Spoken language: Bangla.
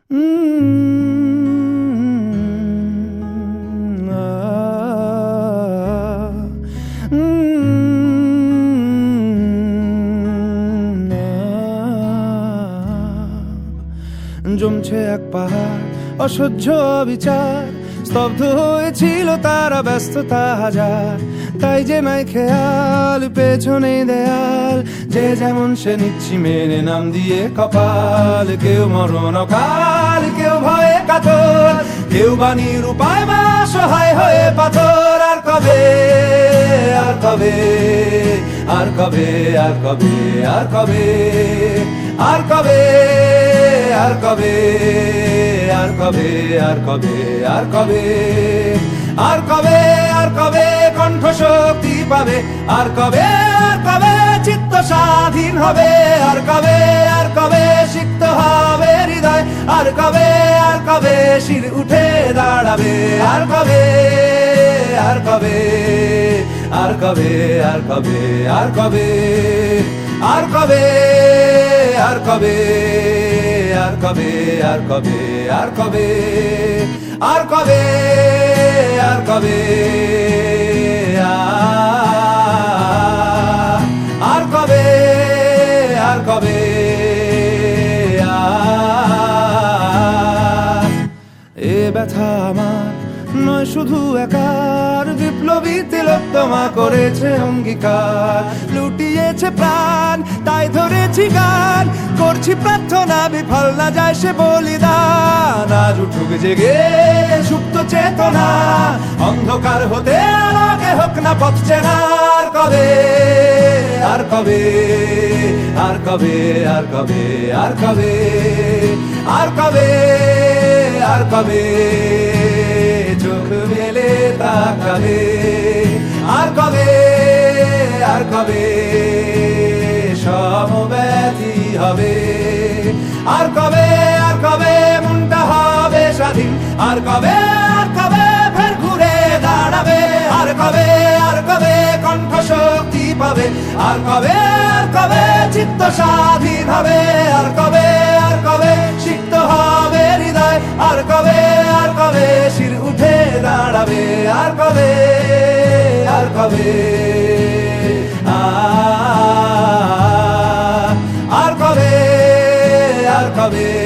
জমছে এক পাহাড় অসহ্য বিচার, স্তব্ধ হয়েছিল তারা ব্যস্ততা হাজার। তাই যে নাই খেয়াল পেছনে দেয়াল, যে যেমন সে নিচ্ছি মেনে নাম দিয়ে কপাল। কেউ মরণ কাল, কেউ ভয়ে কাতর, কেউ বাণীর উপায় বা সহায় হয়ে পাথর। আর কবে, আর কবে, আর কবে, আর কবে, আর কবে, আর কবে, আর কবে, আর কবে, আর কবে, আর কবে, আর কবে, আর কবে কণ্ঠ শক্তি পাবে, আর কবে, আর কবে চিত্ত স্বাধীন হবে, আর কবে, আর কবে সিক্ত হবে হৃদয়, আর কবে, আর কবে শির উঠে দাঁড়াবে, আর কবে, আর কবে, আর কবে, আর কবে, আর কবে, আর কবে, আর কবে, আর কবে, আর কবে, আর কবে, আর কবে, আর কবে, আর কবে, আর কবে, এ ব্যথা আমার নয় শুধু একার, বিপ্লবী তিলোত্তমা করেছে অঙ্গীকার। লুটিয়েছে প্রাণ তাই ধরেছি গান, করছি প্রার্থনা বিফল না যায় সে বলিদান। আজ উঠুক জেগে সুপ্ত চেতনা, অন্ধকার হতে আলোকে হোক না পথ চেনা। আর কবে, আর কবে, আর কবে, আর কবে, আর কবে, আর কবে, আর কবে চোখ মেলে তাকাবে, আর কবে, আর কবে সমব্যথী হবে, আর কবে, আর কবে মনটা হবে স্বাধীন, আর কবে, আর কবে ফের ঘুরে দাঁড়াবে, আর কবে, আর কবে কণ্ঠ শক্তি পাবে, আর কবে, আর কবে চিত্ত স্বাধীন হবে, আর কবে, আর কবে সিক্ত হবে হৃদয়, আর কবে, আর কবে শির উঠে দাঁড়াবে, আর কবে, আর কবে, আর কবে, আর কবে।